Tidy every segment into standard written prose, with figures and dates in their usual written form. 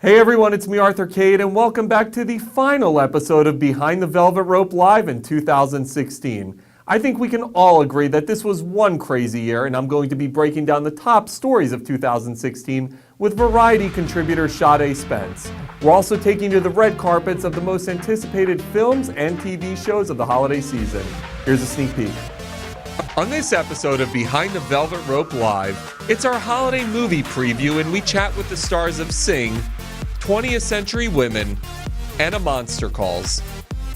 Hey everyone, it's me Arthur Cade and welcome back to the final episode of Behind the Velvet Rope Live in 2016. I think we can all agree that this was one crazy year, and I'm going to be breaking down the top stories of 2016 with Variety contributor Sade Spence. We're also taking you to the red carpets of the most anticipated films and TV shows of the holiday season. Here's a sneak peek. On this episode of Behind the Velvet Rope Live, it's our holiday movie preview and we chat with the stars of Sing, 20th Century Women, and A Monster Calls.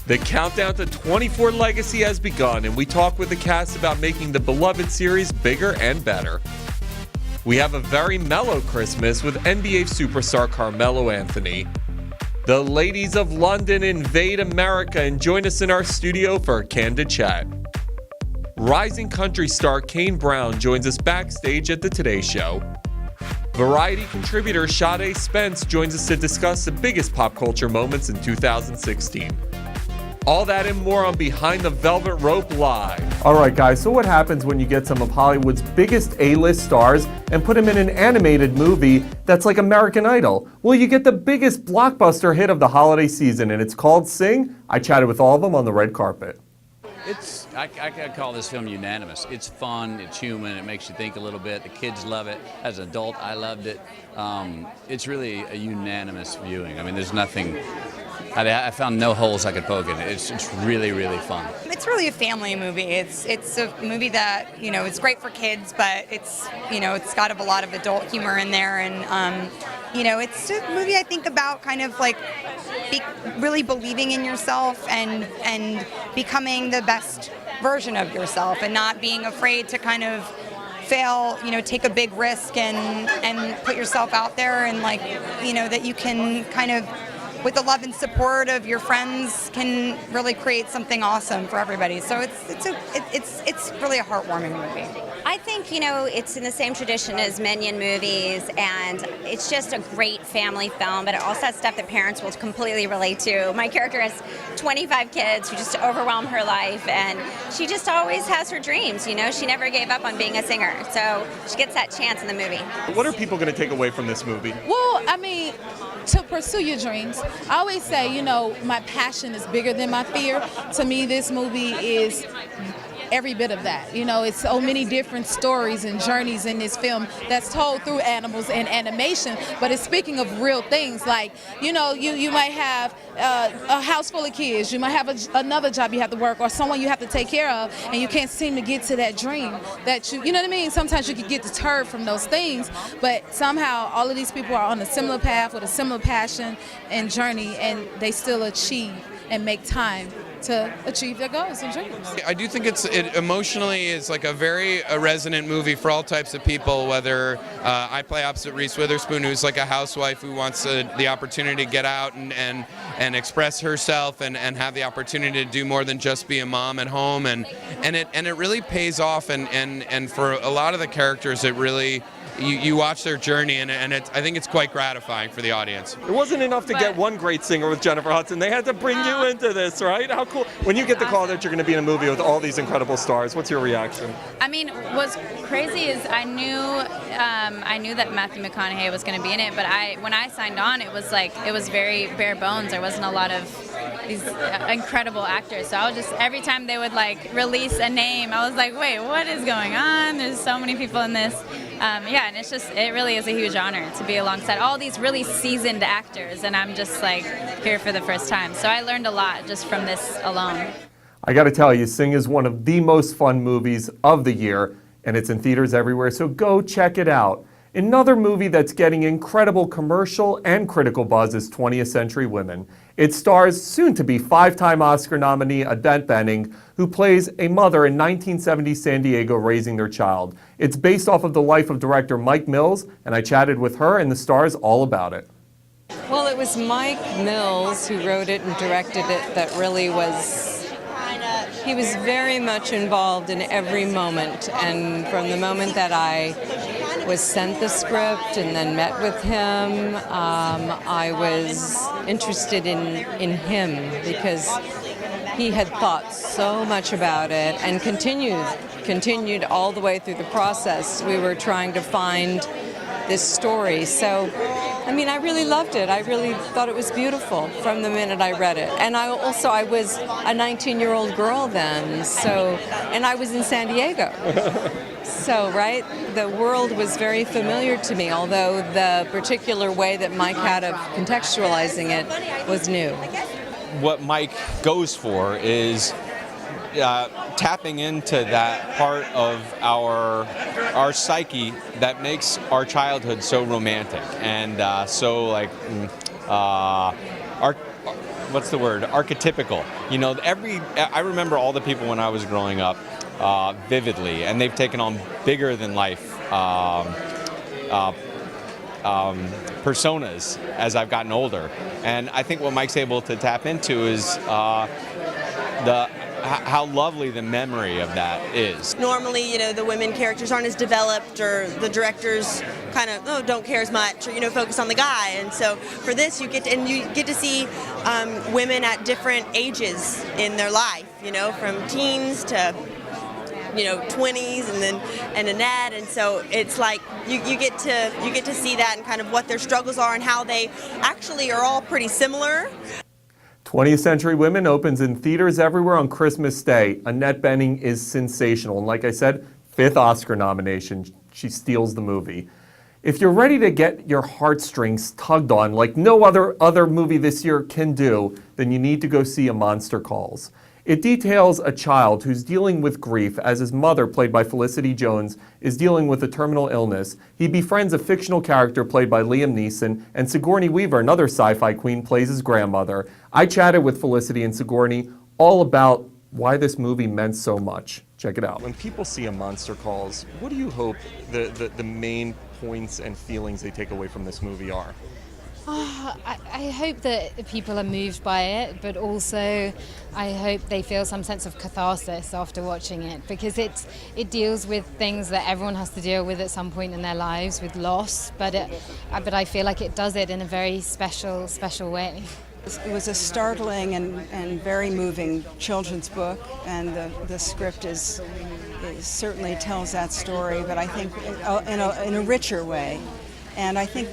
The countdown to 24 Legacy has begun, and we talk with the cast about making the beloved series bigger and better. We have a Very Melo Christmas with NBA superstar Carmelo Anthony. The ladies of London invade America and join us in our studio for a candid chat. Rising country star Kane Brown joins us backstage at The Today Show. Variety contributor Sade Spence joins us to discuss the biggest pop culture moments in 2016. All that and more on Behind the Velvet Rope Live. Alright guys, so what happens when you get some of Hollywood's biggest A-list stars and put them in an animated movie that's like American Idol? Well, you get the biggest blockbuster hit of the holiday season, and it's called Sing. I chatted with all of them on the red carpet. I could call this film unanimous. It's fun, it's human, it makes you think a little bit. The kids love it. As an adult, I loved it. It's really a unanimous viewing. I mean, there's nothing, I found no holes I could poke in it. It's really, really fun. It's really a family movie. It's a movie that, it's great for kids, but it's got a lot of adult humor in there, and it's a movie I think about kind of like really believing in yourself and becoming the best version of yourself and not being afraid to kind of fail, take a big risk and put yourself out there, and that you can kind of, with the love and support of your friends, can really create something awesome for everybody. So it's really a heartwarming movie. I think, it's in the same tradition as Minion movies, and it's just a great family film, but it also has stuff that parents will completely relate to. My character has 25 kids who just overwhelm her life, and she just always has her dreams, She never gave up on being a singer, so she gets that chance in the movie. What are people going to take away from this movie? Well, I mean, to pursue your dreams. I always say, my passion is bigger than my fear. To me, this movie is every bit of that. It's so many different stories and journeys in this film that's told through animals and animation, but it's speaking of real things like, you might have a house full of kids, you might have another job you have to work, or someone you have to take care of, and you can't seem to get to that dream that you know what I mean? Sometimes you can get deterred from those things, but somehow all of these people are on a similar path with a similar passion and journey, and they still achieve and make time to achieve their goals and dreams. I do think it emotionally is like a very resonant movie for all types of people, whether I play opposite Reese Witherspoon, who's like a housewife who wants the opportunity to get out and express herself and have the opportunity to do more than just be a mom at home, and it really pays off, and for a lot of the characters it really, you watch their journey, and I think it's quite gratifying for the audience. It wasn't enough to get one great singer with Jennifer Hudson. They had to bring you into this, right? How cool. When you get the call that you're going to be in a movie with all these incredible stars, what's your reaction? I mean, what's crazy is I knew that Matthew McConaughey was going to be in it, but when I signed on, it was very bare bones. There wasn't a lot of these incredible actors. So I was just, every time they would release a name, I was like, wait, what is going on? There's so many people in this. And it really is a huge honor to be alongside all these really seasoned actors, and I'm just here for the first time. So I learned a lot just from this alone. I got to tell you, Sing is one of the most fun movies of the year, and it's in theaters everywhere, so go check it out. Another movie that's getting incredible commercial and critical buzz is 20th Century Women. It stars soon-to-be 5-time Oscar nominee Annette Bening, who plays a mother in 1970 San Diego raising their child. It's based off of the life of director Mike Mills, and I chatted with her and the stars all about it. Well, it was Mike Mills who wrote it and directed it that really he was very much involved in every moment, and from the moment that I was sent the script and then met with him, I was interested in him because he had thought so much about it and continued all the way through the process. We were trying to find this story. So I mean, I really loved it. I really thought it was beautiful from the minute I read it. And I was a 19-year-old girl then, and I was in San Diego. So, right, the world was very familiar to me, although the particular way that Mike had of contextualizing it was new. What Mike goes for is tapping into that part of our psyche that makes our childhood so romantic and so like what's the word? Archetypical. You know, I remember all the people when I was growing up vividly, and they've taken on bigger than life personas as I've gotten older. And I think what Mike's able to tap into is how lovely the memory of that is. Normally, you know, the women characters aren't as developed, or the directors kind of don't care as much, or focus on the guy. And so for this, you get to see women at different ages in their life. You know, from teens to 20s, and Annette, and so it's like you get to see that and kind of what their struggles are and how they actually are all pretty similar. 20th Century Women opens in theaters everywhere on Christmas Day. Annette Bening is sensational, and like I said, 5th Oscar nomination. She steals the movie. If you're ready to get your heartstrings tugged on like no other movie this year can do, then you need to go see A Monster Calls. It details a child who's dealing with grief as his mother, played by Felicity Jones, is dealing with a terminal illness. He befriends a fictional character played by Liam Neeson, and Sigourney Weaver, another sci-fi queen, plays his grandmother. I chatted with Felicity and Sigourney all about why this movie meant so much. Check it out. When people see A Monster Calls, what do you hope the main points and feelings they take away from this movie are? I hope that people are moved by it, but also I hope they feel some sense of catharsis after watching it, because it deals with things that everyone has to deal with at some point in their lives, with loss, but I feel like it does it in a very special way. It was a startling and very moving children's book, and the script certainly tells that story, but I think in a richer way. And I think,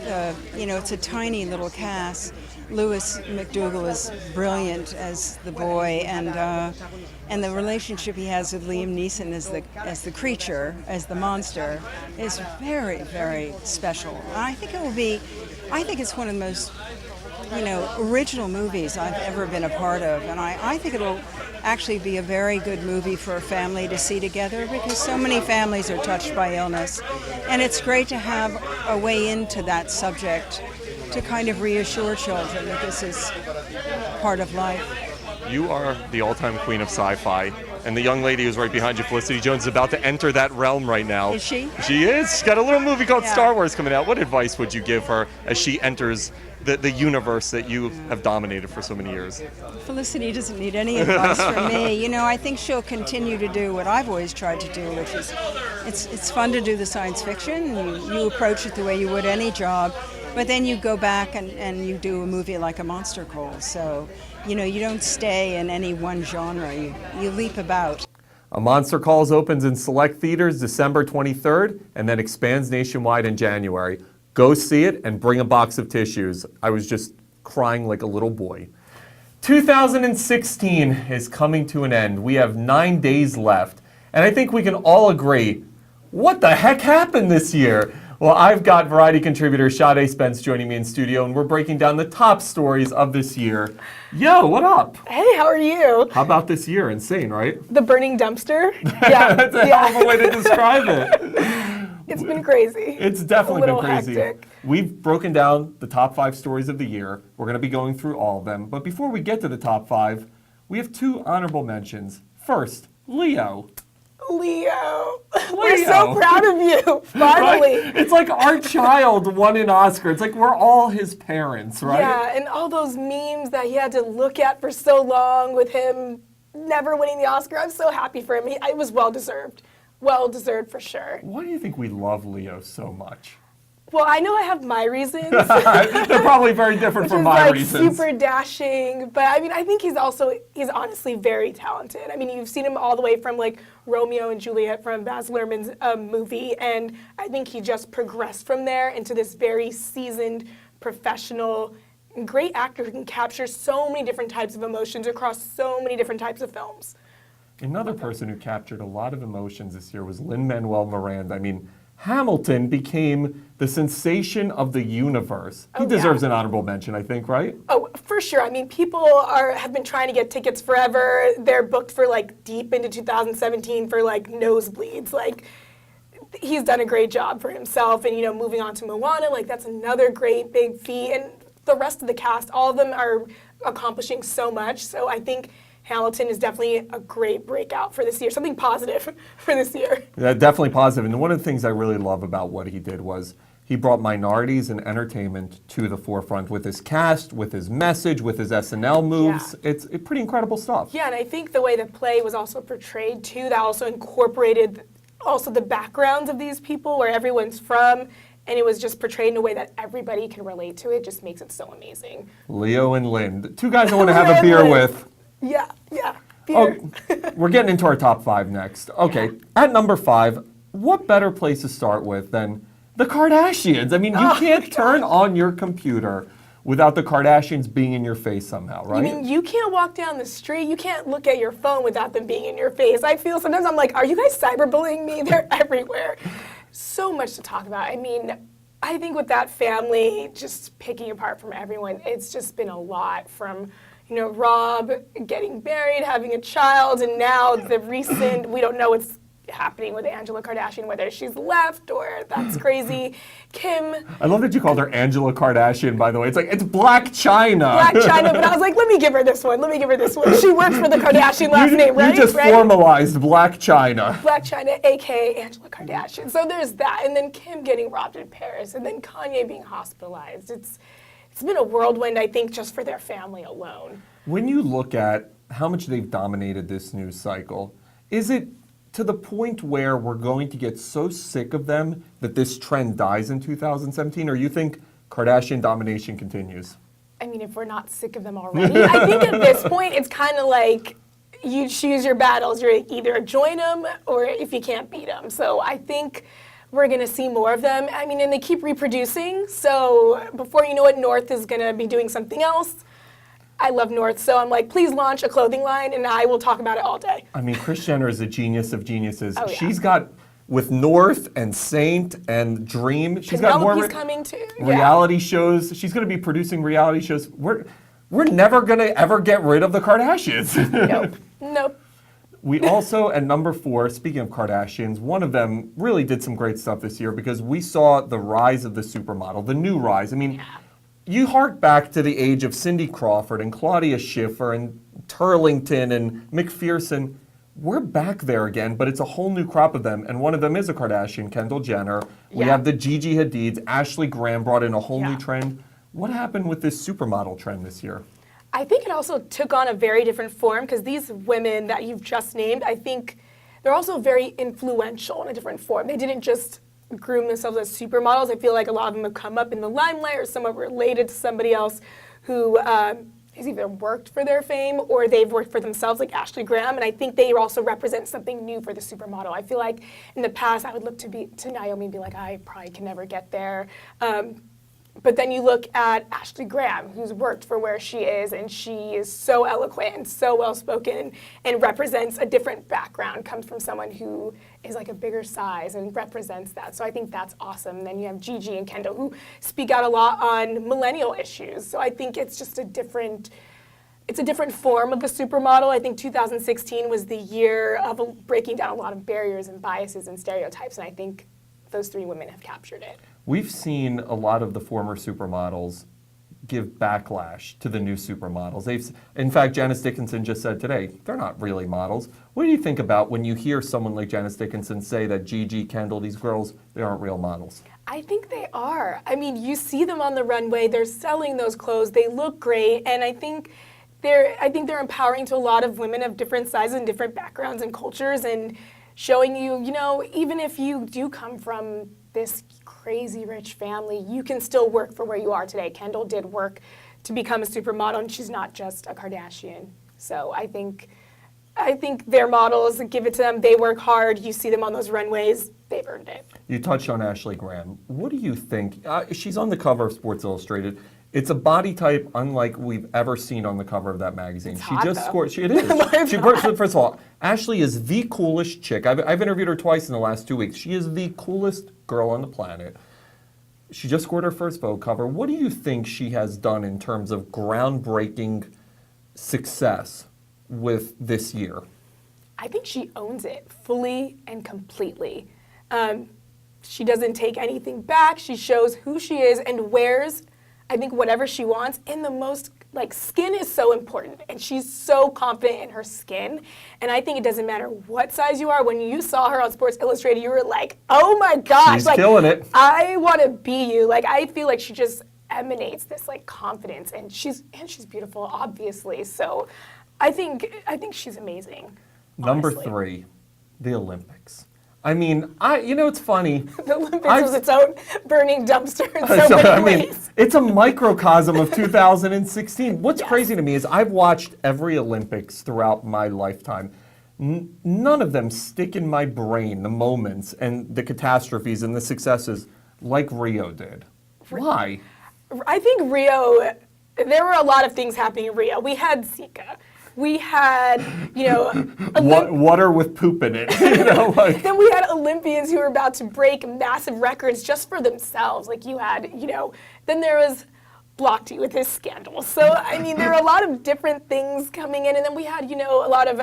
it's a tiny little cast. Lewis McDougall is brilliant as the boy, and the relationship he has with Liam Neeson as the creature, as the monster, is very, very special. And I think it's one of the most, original movies I've ever been a part of, and I think it'll actually be a very good movie for a family to see together, because so many families are touched by illness, and it's great to have a way into that subject to kind of reassure children that this is part of life. You are the all-time queen of sci-fi, and the young lady who's right behind you, Felicity Jones, is about to enter that realm right now. Is she? She is. She's got a little movie called Star Wars coming out. What advice would you give her as she enters the universe that you have dominated for so many years? Felicity doesn't need any advice from me. I think she'll continue to do what I've always tried to do, which is it's fun to do the science fiction. You approach it the way you would any job, but then you go back and you do a movie like A Monster Calls. So, you don't stay in any one genre. You leap about. A Monster Calls opens in select theaters December 23rd and then expands nationwide in January. Go see it and bring a box of tissues. I was just crying like a little boy. 2016 is coming to an end. We have 9 days left, and I think we can all agree, what the heck happened this year? Well, I've got variety contributor Sade Spence joining me in studio, and we're breaking down the top stories of this year. Yo, what up? Hey, how are you? How about this year? Insane, right? The burning dumpster? Yeah. That's a hell of a way to describe it. It's been crazy. It's definitely been crazy. Hectic. We've broken down the top 5 stories of the year. We're going to be going through all of them. But before we get to the top 5, we have 2 honorable mentions. First, Leo. Leo. We're so proud of you, finally. Right? It's like our child won an Oscar. It's like we're all his parents, right? Yeah, and all those memes that he had to look at for so long with him never winning the Oscar. I'm so happy for him. It was well-deserved. Well-deserved for sure. Why do you think we love Leo so much? Well, I know I have my reasons. They're probably very different from my reasons. Super dashing, but I think he's honestly very talented. You've seen him all the way from Romeo and Juliet from Baz Luhrmann's movie, and I think he just progressed from there into this very seasoned professional, great actor who can capture so many different types of emotions across so many different types of films. Another person who captured a lot of emotions this year was Lin-Manuel Miranda. I mean, Hamilton became the sensation of the universe. He deserves an honorable mention, I think, right? Oh, for sure. I mean, people have been trying to get tickets forever. They're booked for like deep into 2017 for like nosebleeds. Like, he's done a great job for himself. And, you know, moving on to Moana, like that's another great big feat. And the rest of the cast, all of them are accomplishing so much. So I think Hamilton is definitely a great breakout for this year, something positive for this year. Yeah, definitely positive. And one of the things I really love about what he did was he brought minorities and entertainment to the forefront with his cast, with his message, with his SNL moves. Yeah. It's pretty incredible stuff. Yeah, and I think the way the play was also portrayed too, that also incorporated also the backgrounds of these people, where everyone's from, and it was just portrayed in a way that everybody can relate to. It just makes it so amazing. Leo and Lynn, the two guys I want to have a beer with. Yeah, beer. Oh, we're getting into our top 5 next. Okay, at number 5, what better place to start with than the Kardashians? I mean, you can't turn on your computer without the Kardashians being in your face somehow, right? I mean, you can't walk down the street, you can't look at your phone without them being in your face. I feel sometimes I'm like, are you guys cyberbullying me? They're everywhere. So much to talk about. I mean, I think with that family, just picking apart from everyone, it's just been a lot from, you know, Rob getting married, having a child, and now the recent, we don't know what's happening with Angela Kardashian, whether she's left or that's crazy. Kim. I love that you called her Angela Kardashian, by the way. It's like, it's Black China. Black China, but I was like, let me give her this one. She works for the Kardashian last name, right? You just formalized Black China. Black China, a.k.a. Angela Kardashian. So there's that, and then Kim getting robbed in Paris, and then Kanye being hospitalized. It's been a whirlwind, I think, just for their family alone. When you look at how much they've dominated this news cycle, is it to the point where we're going to get so sick of them that this trend dies in 2017, or you think Kardashian domination continues? I mean, if we're not sick of them already, I think at this point it's kind of like you choose your battles. You're either join them or if you can't beat them. So I think we're going to see more of them. I mean, and they keep reproducing. So before you know it, North is going to be doing something else. I love North, so I'm like, please launch a clothing line, and I will talk about it all day. I mean, Kris Jenner is a genius of geniuses. Oh, yeah. She's got, with North and Saint and Dream, she's got more coming too. Reality shows. She's going to be producing reality shows. We're never going to ever get rid of the Kardashians. Nope. We also, at number 4, speaking of Kardashians, one of them really did some great stuff this year because we saw the rise of the supermodel, the new rise. I mean, you hark back to the age of Cindy Crawford and Claudia Schiffer and Turlington and McPherson. We're back there again, but it's a whole new crop of them, and one of them is a Kardashian, Kendall Jenner. We have the Gigi Hadids. Ashley Graham brought in a whole new trend. What happened with this supermodel trend this year? I think it also took on a very different form because these women that you've just named, I think they're also very influential in a different form. They didn't just groom themselves as supermodels. I feel like a lot of them have come up in the limelight or somewhat related to somebody else who has either worked for their fame or they've worked for themselves, like Ashley Graham, and I think they also represent something new for the supermodel. I feel like in the past I would look to Naomi and be like, I probably can never get there. But then you look at Ashley Graham, who's worked for where she is, and she is so eloquent and so well-spoken and represents a different background, comes from someone who is like a bigger size and represents that. So I think that's awesome. And then you have Gigi and Kendall, who speak out a lot on millennial issues. So I think it's just a different form of a supermodel. I think 2016 was the year of breaking down a lot of barriers and biases and stereotypes, and I think those 3 women have captured it. We've seen a lot of the former supermodels give backlash to the new supermodels. In fact, Janice Dickinson just said today, they're not really models. What do you think about when you hear someone like Janice Dickinson say that Gigi, Kendall, these girls, they aren't real models? I think they are. I mean, you see them on the runway, they're selling those clothes, they look great, and I think they're empowering to a lot of women of different sizes and different backgrounds and cultures, and showing you, you know, even if you do come from this crazy rich family, you can still work for where you are today. Kendall did work to become a supermodel, and she's not just a Kardashian. So I think I think they're models. Give it to them. They work hard. You see them on those runways. They've earned it. You touched on Ashley Graham. What do you think? She's on the cover of Sports Illustrated. It's a body type unlike we've ever seen on the cover of that magazine. It's She hot, just though. scored. It is. First of all, Ashley is the coolest chick. I've interviewed her twice in the last 2 weeks. She is the coolest girl on the planet. She just scored her first Vogue cover. What do you think she has done in terms of groundbreaking success with this year? I think she owns it fully and completely. She doesn't take anything back. She shows who she is and wears, I think, whatever she wants. And the most, skin is so important. And she's so confident in her skin. And I think it doesn't matter what size you are. When you saw her on Sports Illustrated, you were like, oh my gosh. She's killing it. I want to be you. I feel like she just emanates this, confidence. And she's beautiful, obviously. So I think she's amazing. Number honestly. 3, the Olympics. I mean, it's funny. The Olympics was its own burning dumpster in so many ways. It's a microcosm of 2016. What's crazy to me is I've watched every Olympics throughout my lifetime. None of them stick in my brain, the moments and the catastrophes and the successes like Rio did. Why? I think Rio, there were a lot of things happening in Rio. We had Zika. We had, water with poop in it. Then we had Olympians who were about to break massive records just for themselves. You had, then there was Lochte with his scandal. So, there are a lot of different things coming in. And then we had, a lot of,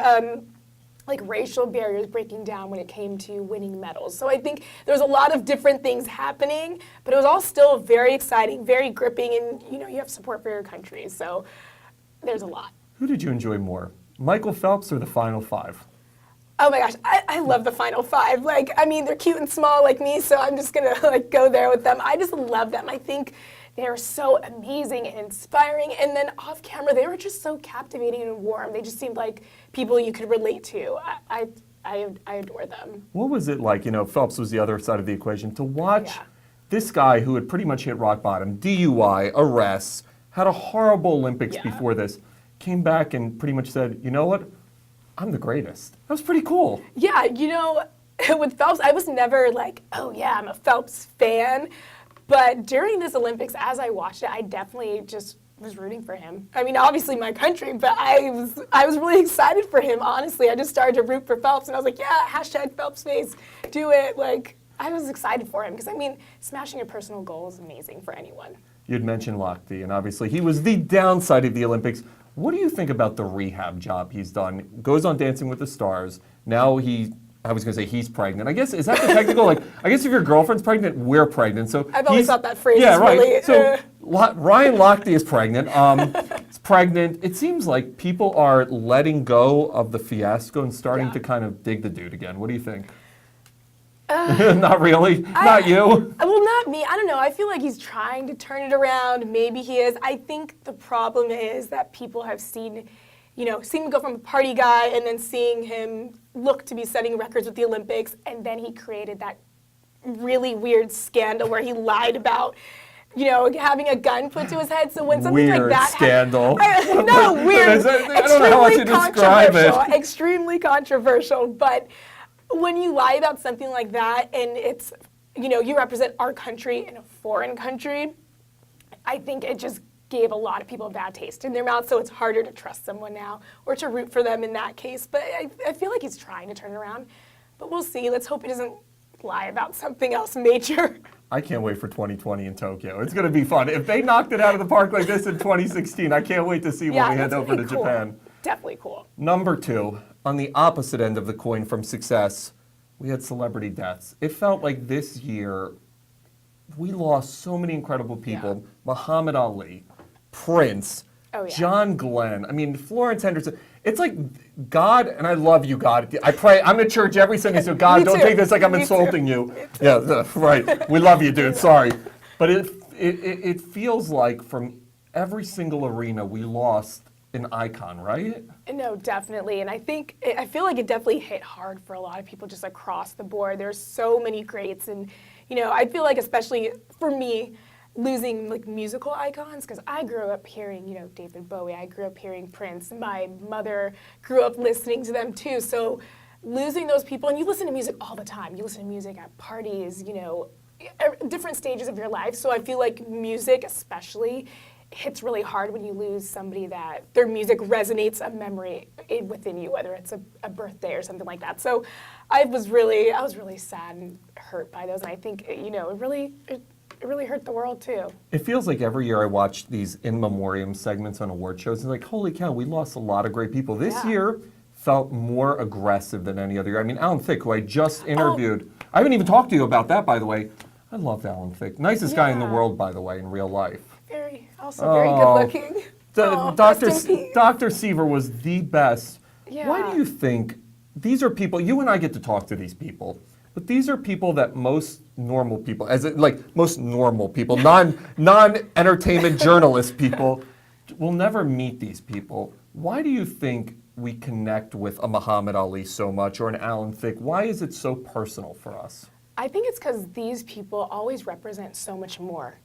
racial barriers breaking down when it came to winning medals. So I think there was a lot of different things happening, but it was all still very exciting, very gripping, and, you have support for your country. So there's a lot. Who did you enjoy more, Michael Phelps or the Final Five? Oh my gosh, I love the Final Five. They're cute and small like me, so I'm just gonna go there with them. I just love them. I think they're so amazing and inspiring. And then off camera, they were just so captivating and warm. They just seemed like people you could relate to. I adore them. What was it like? Phelps was the other side of the equation to watch this guy who had pretty much hit rock bottom, DUI, arrests, had a horrible Olympics before this. Came back and pretty much said, you know what? I'm the greatest. That was pretty cool. Yeah, with Phelps, I was never oh yeah, I'm a Phelps fan. But during this Olympics, as I watched it, I definitely just was rooting for him. Obviously my country, but I was really excited for him, honestly. I just started to root for Phelps, and I was like, yeah, hashtag Phelps face, do it. I was excited for him, because smashing a personal goal is amazing for anyone. You'd mentioned Lochte, and obviously he was the downside of the Olympics. What do you think about the rehab job he's done? Goes on Dancing with the Stars. Now I was going to say he's pregnant. I guess, is that the technical, I guess if your girlfriend's pregnant, we're pregnant. So I've always thought that phrase yeah, is right. really... So Ryan Lochte is pregnant. It's pregnant. It seems like people are letting go of the fiasco and starting to kind of dig the dude again. What do you think? Not really? Not you? Well, not me. I don't know. I feel like he's trying to turn it around. Maybe he is. I think the problem is that people have seen him go from a party guy and then seeing him look to be setting records with the Olympics, and then he created that really weird scandal where he lied about having a gun put to his head. So when something weird like that scandal. Weird. I don't know how else to describe it. Extremely controversial, but when you lie about something like that and it's, you represent our country in a foreign country, I think it just gave a lot of people a bad taste in their mouth, so it's harder to trust someone now or to root for them in that case. But I feel like he's trying to turn it around. But we'll see. Let's hope he doesn't lie about something else major. I can't wait for 2020 in Tokyo. It's going to be fun. If they knocked it out of the park like this in 2016, I can't wait to see when we head over to cool. Japan. Definitely cool. Number 2, on the opposite end of the coin from success, we had celebrity deaths. It felt like this year we lost so many incredible people. Yeah. Muhammad Ali, Prince, John Glenn. Florence Henderson. It's like God, and I love you, God. I pray, I'm in church every Sunday, so God, don't take this like I'm insulting you. Yeah, right. We love you, dude. Sorry. But it feels like from every single arena we lost an icon, right? No, definitely. And I feel like it definitely hit hard for a lot of people just across the board. There's so many greats. And, I feel like especially for me, losing like musical icons, because I grew up hearing, David Bowie. I grew up hearing Prince. My mother grew up listening to them too. So losing those people, and you listen to music all the time. You listen to music at parties, different stages of your life. So I feel like music especially hits really hard when you lose somebody that their music resonates a memory within you, whether it's a birthday or something like that. So I was really sad and hurt by those, and I think it really hurt the world too. It feels like every year I watch these in memoriam segments on award shows, and like, holy cow, we lost a lot of great people. This year felt more aggressive than any other year. I mean, Alan Thicke, who I just interviewed, I haven't even talked to you about that, by the way. I loved Alan Thicke. Nicest guy in the world, by the way, in real life. Very good looking. Dr. Seaver was the best. Yeah. Why do you think these are people, you and I get to talk to these people, but these are people that most normal people, most normal people, non-entertainment journalist people, will never meet these people. Why do you think we connect with a Muhammad Ali so much, or an Alan Thicke? Why is it so personal for us? I think it's because these people always represent so much more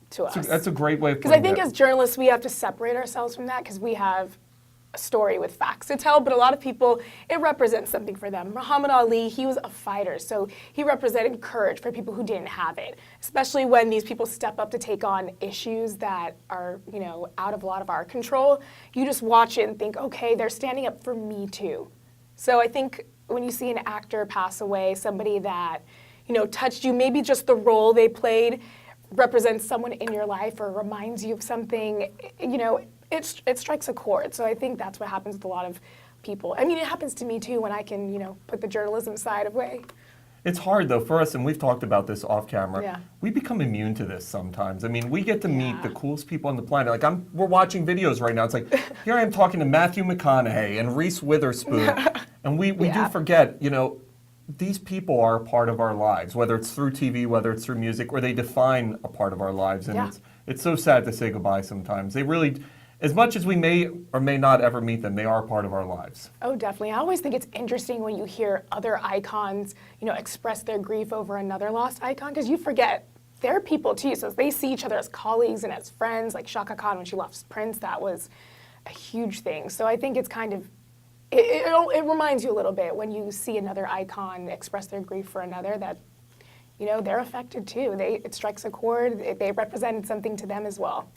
to us. That's a great way of putting it. Because I think it. as journalists, we have to separate ourselves from that, because we have a story with facts to tell, but a lot of people, it represents something for them. Muhammad Ali, he was a fighter, so he represented courage for people who didn't have it, especially when these people step up to take on issues that are, out of a lot of our control. You just watch it and think, okay, they're standing up for me too. So I think when you see an actor pass away, somebody that, touched you, maybe just the role they played represents someone in your life or reminds you of something, it strikes a chord. So I think that's what happens with a lot of people. I mean, it happens to me too when I can, put the journalism side away. It's hard though for us, and we've talked about this off camera. Yeah. We become immune to this sometimes. I mean, we get to meet the coolest people on the planet. Like we're watching videos right now. It's like, here I am talking to Matthew McConaughey and Reese Witherspoon, and we do forget, these people are a part of our lives, whether it's through TV, whether it's through music, or they define a part of our lives. And it's so sad to say goodbye sometimes. They really, as much as we may or may not ever meet them, they are a part of our lives. Oh, definitely. I always think it's interesting when you hear other icons, express their grief over another lost icon, because you forget they're people too. So they see each other as colleagues and as friends. Like Shaka Khan, when she lost Prince, that was a huge thing. So I think it's kind of, it reminds you a little bit when you see another icon express their grief for another that, they're affected too. It strikes a chord. They represented something to them as well.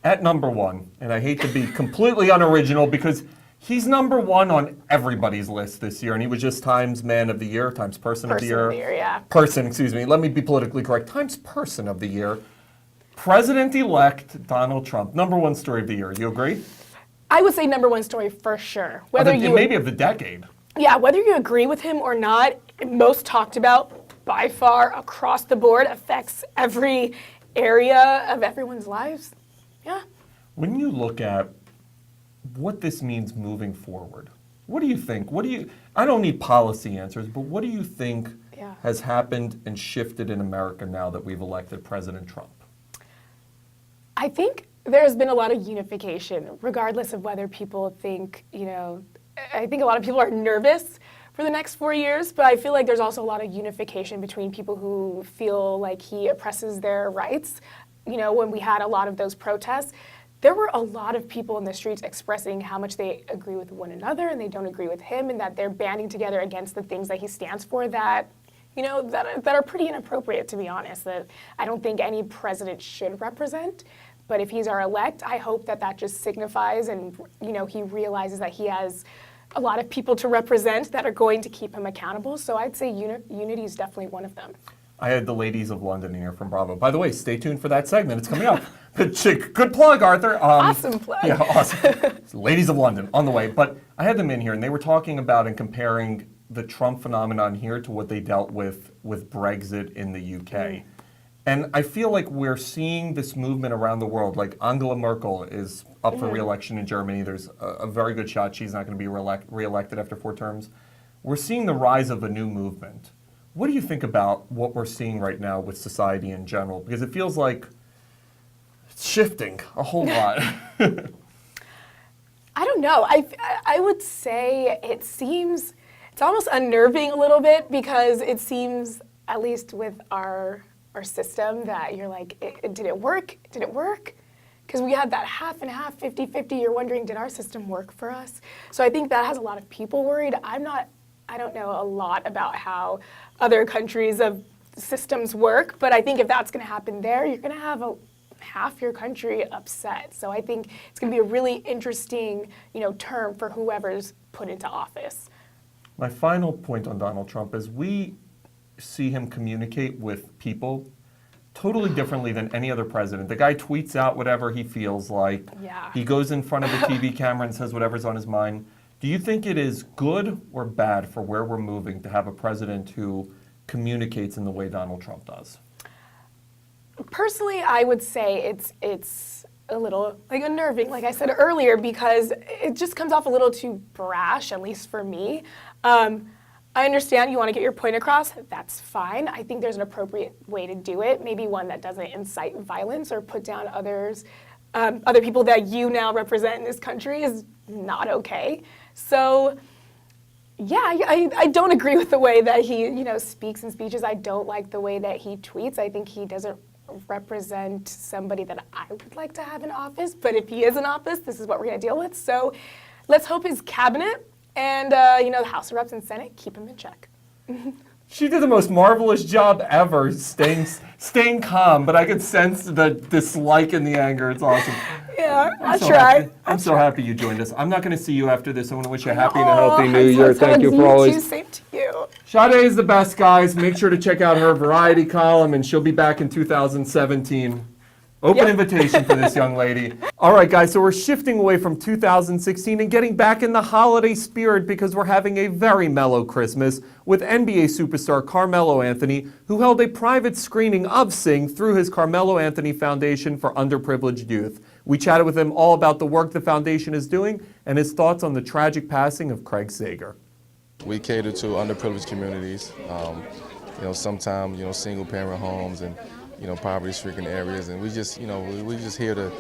At number one, and I hate to be completely unoriginal because he's number one on everybody's list this year, and he was just Times Man of the Year, Times Person of the Year. Person, excuse me. Let me be politically correct. Times Person of the Year. President-elect Donald Trump. Number one story of the year. Do you agree? I would say number one story for sure. Maybe of the decade. Yeah, whether you agree with him or not, most talked about by far across the board, affects every area of everyone's lives. Yeah. When you look at what this means moving forward, what do you think? I don't need policy answers, but what do you think has happened and shifted in America now that we've elected President Trump? I think there's been a lot of unification, regardless of whether people think, I think a lot of people are nervous for the next 4 years, but I feel like there's also a lot of unification between people who feel like he oppresses their rights. When we had a lot of those protests, there were a lot of people in the streets expressing how much they agree with one another and they don't agree with him, and that they're banding together against the things that he stands for that, that are pretty inappropriate, to be honest, that I don't think any president should represent. But if he's our elect, I hope that just signifies and, he realizes that he has a lot of people to represent that are going to keep him accountable. So I'd say unity is definitely one of them. I had the Ladies of London here from Bravo. By the way, stay tuned for that segment. It's coming up. Good plug, Arthur. Awesome plug. Yeah, awesome. Ladies of London, on the way. But I had them in here, and they were talking about and comparing the Trump phenomenon here to what they dealt with Brexit in the UK. And I feel like we're seeing this movement around the world. Like Angela Merkel is up for re-election in Germany. There's a very good shot she's not going to be re-elected after 4 terms. We're seeing the rise of a new movement. What do you think about what we're seeing right now with society in general? Because it feels like it's shifting a whole lot. I don't know. I would say it's almost unnerving a little bit, because it seems, at least with our our system that you're like, did it work? Did it work? Because we had that half and half, 50-50, you're wondering, did our system work for us? So I think that has a lot of people worried. I don't know a lot about how other countries of systems work, but I think if that's gonna happen there, you're gonna have half your country upset. So I think it's gonna be a really interesting, term for whoever's put into office. My final point on Donald Trump is we see him communicate with people totally differently than any other president. The guy tweets out whatever he feels like. Yeah. He goes in front of the TV camera and says whatever's on his mind. Do you think it is good or bad for where we're moving to have a president who communicates in the way Donald Trump does? Personally, I would say it's a little unnerving, like I said earlier, because it just comes off a little too brash, at least for me. I understand you want to get your point across. That's fine. I think there's an appropriate way to do it, maybe one that doesn't incite violence or put down other people that you now represent in this country is not okay. So, yeah, I don't agree with the way that he, speaks in speeches. I don't like the way that he tweets. I think he doesn't represent somebody that I would like to have in office. But if he is in office, this is what we're going to deal with. So let's hope his cabinet and, the House of Reps and Senate keep him in check. She did the most marvelous job ever, staying calm, but I could sense the dislike and the anger. It's awesome. Yeah, I'll try. I'm so happy you joined us. I'm not going to see you after this. I want to wish you a happy and a healthy New Year. Thank you for always. Same to you. Sade is the best, guys. Make sure to check out her variety column, and she'll be back in 2017. Open invitation for this young lady. All right, guys, so we're shifting away from 2016 and getting back in the holiday spirit because we're having a very mellow Christmas with NBA superstar Carmelo Anthony, who held a private screening of Sing through his Carmelo Anthony Foundation for Underprivileged Youth. We chatted with him all about the work the foundation is doing and his thoughts on the tragic passing of Craig Sager. We cater to underprivileged communities, sometimes, single parent homes and poverty-stricken areas, and we just here to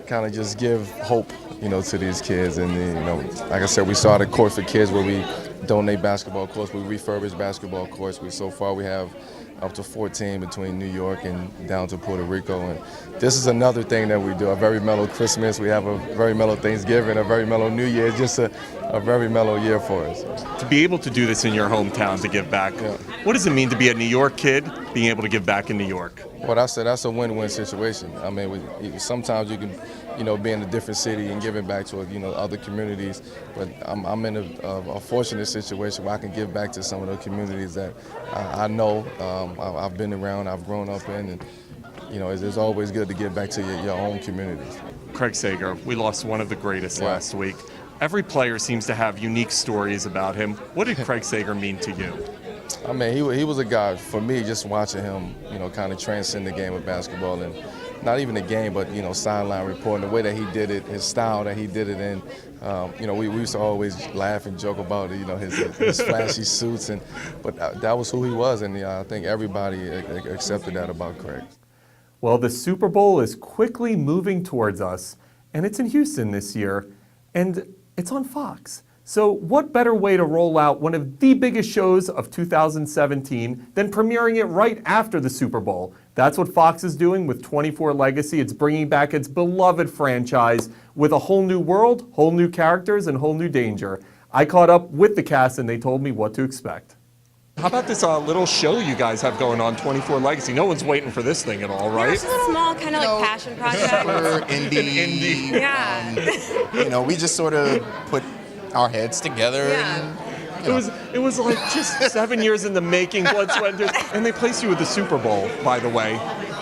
kind of just give hope, to these kids. And like I said, we started Court for Kids, where we donate basketball courts, we refurbish basketball courts. So far we have up to 14 between New York and down to Puerto Rico. And this is another thing that we do, a very mellow Christmas. We have a very mellow Thanksgiving, a very mellow New Year. It's just a very mellow year for us. To be able to do this in your hometown, to give back, what does it mean to be a New York kid, being able to give back in New York? Well, that's a win-win situation. I mean, sometimes you can, be in a different city and giving back to, other communities. But I'm in a fortunate situation where I can give back to some of the communities that I know, I've been around, I've grown up in, and it's always good to give back to your own communities. Craig Sager, we lost one of the greatest last week. Every player seems to have unique stories about him. What did Craig Sager mean to you? I mean, he was a guy, for me, just watching him, kind of transcend the game of basketball, and not even the game, but, sideline reporting, the way that he did it, his style that he did it in. We used to always laugh and joke about it, his flashy suits, but that was who he was, and I think everybody accepted that about Craig. Well, the Super Bowl is quickly moving towards us, and it's in Houston this year, and it's on Fox. So what better way to roll out one of the biggest shows of 2017 than premiering it right after the Super Bowl? That's what Fox is doing with 24 Legacy. It's bringing back its beloved franchise with a whole new world, whole new characters, and whole new danger. I caught up with the cast and they told me what to expect. How about this little show you guys have going on, 24 Legacy? No one's waiting for this thing at all, right? It's a small kind of like passion project. Super indie. Yeah. We just sort of put our heads together. Yeah. And, It was like just 7 years in the making, blood, sweat, and tears. And they placed you with the Super Bowl, by the way.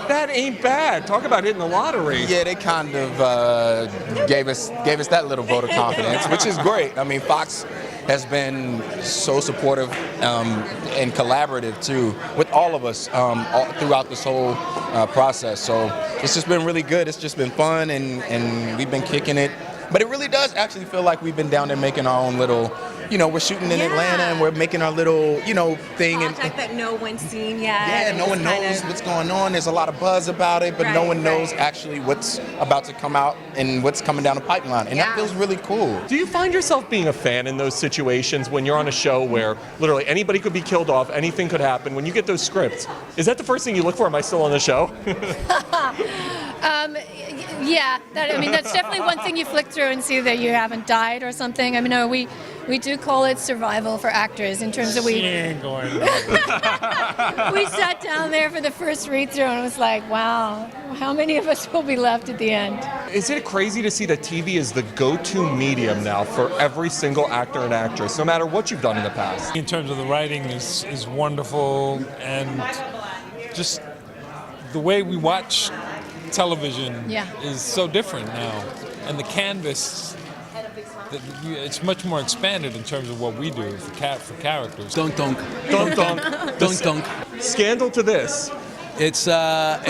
That ain't bad. Talk about hitting the lottery. yeah, they kind of gave us that little vote of confidence, which is great. I mean, Fox has been so supportive and collaborative too with all of us throughout this whole process. So it's just been really good. It's just been fun, and we've been kicking it. But it really does actually feel like we've been down there making our own little we're shooting in Atlanta and we're making our little, thing. Project that no one's seen yet. Yeah, and no one just knows what's going on. There's a lot of buzz about it, but no one knows actually what's about to come out and what's coming down the pipeline. And that feels really cool. Do you find yourself being a fan in those situations when you're on a show where literally anybody could be killed off, anything could happen? When you get those scripts, is that the first thing you look for? Am I still on the show? Yeah, that's definitely one thing you flick through and see that you haven't died or something. I mean, no, we do call it survival for actors in terms of we sat down there for the first read through and it was like, wow, how many of us will be left at the end? Is it crazy to see that TV is the go-to medium now for every single actor and actress, no matter what you've done in the past? In terms of the writing is wonderful, and just the way we watch television is so different now, and the canvas, it's much more expanded in terms of what we do for characters. Dunk. Scandal to this. It's kind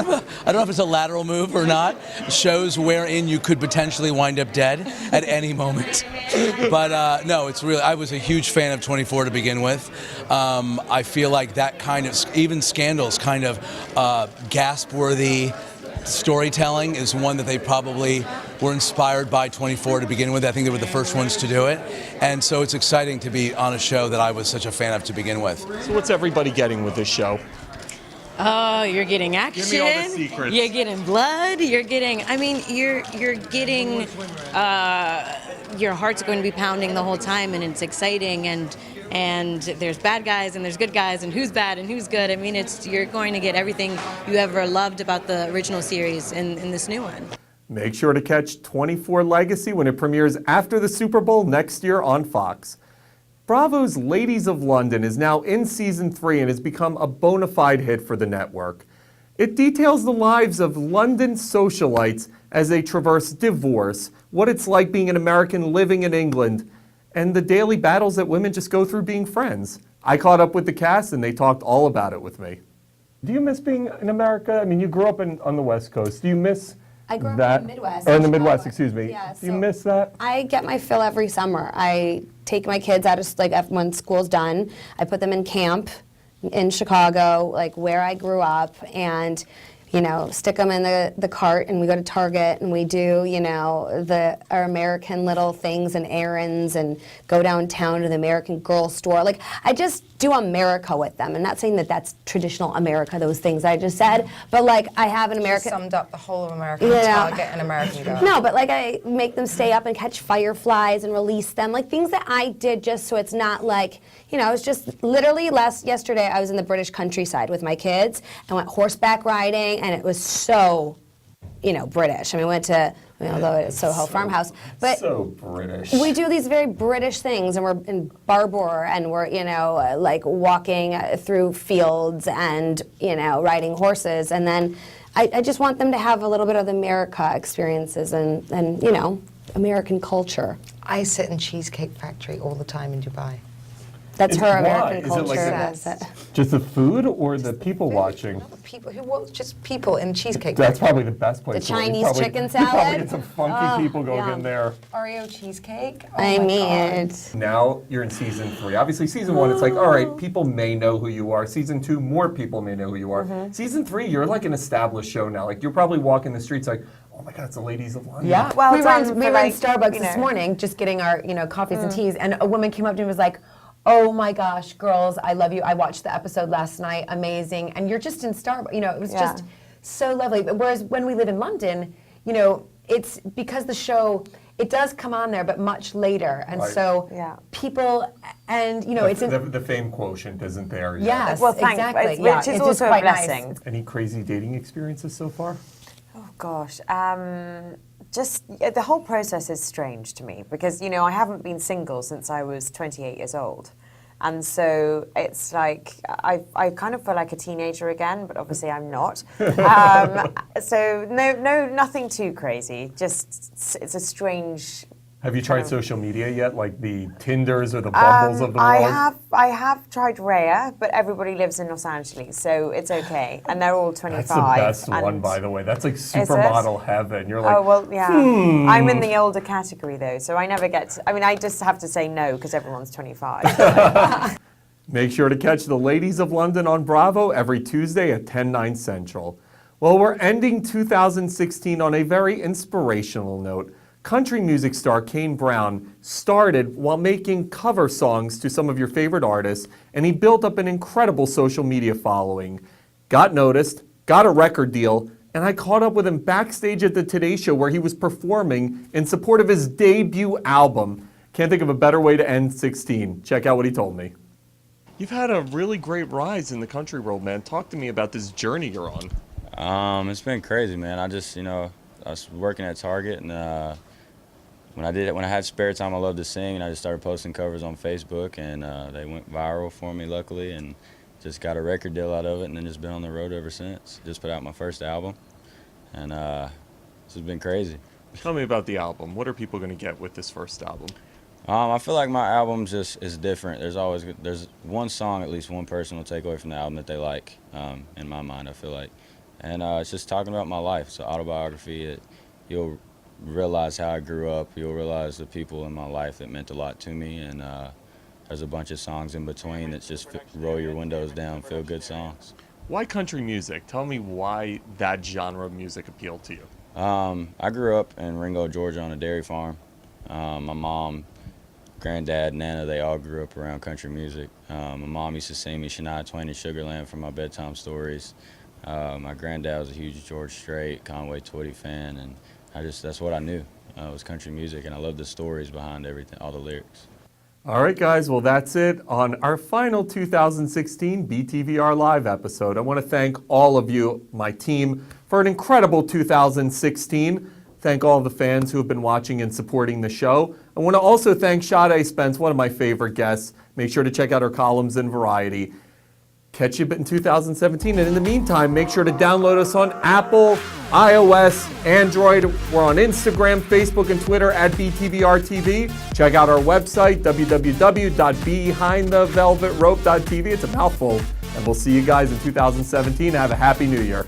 of a, I don't know if it's a lateral move or not. Shows wherein you could potentially wind up dead at any moment. But no, it's really, I was a huge fan of 24 to begin with. I feel like that kind of, even Scandal's kind of gasp-worthy storytelling is one that they probably were inspired by 24 to begin with. I think they were the first ones to do it. And so it's exciting to be on a show that I was such a fan of to begin with. So what's everybody getting with this show? Oh, you're getting action. Give me all the secrets. You're getting blood. You're getting, you're getting, your heart's going to be pounding the whole time, and it's exciting, and there's bad guys and there's good guys, and who's bad and who's good. I mean, you're going to get everything you ever loved about the original series in this new one. Make sure to catch 24 Legacy when it premieres after the Super Bowl next year on Fox. Bravo's Ladies of London is now in season 3 and has become a bona fide hit for the network. It details the lives of London socialites as they traverse divorce, what it's like being an American living in England, and the daily battles that women just go through being friends. I caught up with the cast and they talked all about it with me. Do you miss being in America? I mean, you grew up on the West Coast. Do you miss I grew up that? in the Midwest. Or in the Midwest, excuse me. Yeah, Do you miss that? I get my fill every summer. I take my kids out of, when school's done, I put them in camp in Chicago, like where I grew up, and stick them in the cart, and we go to Target, and we do, our American little things and errands, and go downtown to the American Girl store. Like, I just do America with them. I'm not saying that that's traditional America, those things I just said, but like, I have an American... summed up the whole of America, Target and American Girl. No, but like, I make them stay up and catch fireflies and release them, like things that I did just so it's not like, it's just literally yesterday I was in the British countryside with my kids and went horseback riding, and it was so, British. I mean, we went to, although it's Soho Farmhouse, but so British. We do these very British things, and we're in Barbour, and we're, like walking through fields and, riding horses, and then I just want them to have a little bit of the America experiences and American culture. I sit in Cheesecake Factory all the time in Dubai. That's her American Is it culture. like just the food or the people watching? People just people in Cheesecake That's Factory. probably the best place. The for it. Chinese chicken You probably salad? get some funky people going in there. Oreo cheesecake. Oh I my mean, God. Now you're in season 3. Obviously, season 1, it's like, all right, people may know who you are. Season 2, more people may know who you are. Season 3, you're like an established show now. Like, you're probably walking the streets like, oh my God, it's the Ladies of London. Yeah. Well, we it's were on in, for we were in like, Starbucks this morning, just getting our coffees and teas, and a woman came up to me and was like, "Oh my gosh, girls, I love you. I watched the episode last night. Amazing." And you're just in Starbucks. It was just so lovely. But whereas when we live in London, it's because the show, it does come on there, but much later. And Right. so people, and it's the fame quoiient isn't there yet. yes, Well, thanks. exactly. Which Yeah, is it's also just a quite blessing. nice. Any crazy dating experiences so far? Oh gosh, the whole process is strange to me because I haven't been single since I was 28 years old, and so it's like I kind of feel like a teenager again, but obviously I'm not. So nothing too crazy. Just it's a strange Have you tried social media yet, like the Tinders or the Bumbles of the world? I have tried Raya, but everybody lives in Los Angeles, so it's okay, and they're all 25. That's the best one, by the way. That's like supermodel heaven. You're like, oh well, yeah. I'm in the older category though, so I never get. I just have to say no because everyone's 25. Make sure to catch the Ladies of London on Bravo every Tuesday at 10/9 Central. Well, we're ending 2016 on a very inspirational note. Country music star Kane Brown started while making cover songs to some of your favorite artists, and he built up an incredible social media following. Got noticed, got a record deal, and I caught up with him backstage at the Today Show where he was performing in support of his debut album. Can't think of a better way to end 16. Check out what he told me. You've had a really great rise in the country world, man. Talk to me about this journey you're on. It's been crazy, man. I was working at Target, and when I had spare time, I loved to sing, and I just started posting covers on Facebook, and they went viral for me, luckily, and just got a record deal out of it, and then just been on the road ever since. Just put out my first album, and this has been crazy. Tell me about the album. What are people going to get with this first album? I feel like my album just is different. There's one song at least one person will take away from the album that they like, in my mind, I feel like. And it's just talking about my life. It's an autobiography. You'll realize how I grew up. You'll realize the people in my life that meant a lot to me. And there's a bunch of songs in between that just roll your windows down, feel good songs. Why country music? Tell me why that genre of music appealed to you. I grew up in Ringo, Georgia on a dairy farm. My mom, granddad, Nana, they all grew up around country music. My mom used to sing me Shania Twain and Sugarland for my bedtime stories. My granddad was a huge George Strait, Conway Twitty fan, and that's what I knew. Was country music, and I loved the stories behind everything, all the lyrics. All right, guys, well, that's it on our final 2016 BTVR Live episode. I want to thank all of you, my team, for an incredible 2016. Thank all the fans who have been watching and supporting the show. I want to also thank Sade Spence, one of my favorite guests. Make sure to check out her columns in Variety. Catch you in 2017. And in the meantime, make sure to download us on Apple, iOS, Android. We're on Instagram, Facebook, and Twitter at BTVR.TV. Check out our website, www.BehindTheVelvetRope.TV. It's a mouthful. And we'll see you guys in 2017. Have a happy new year.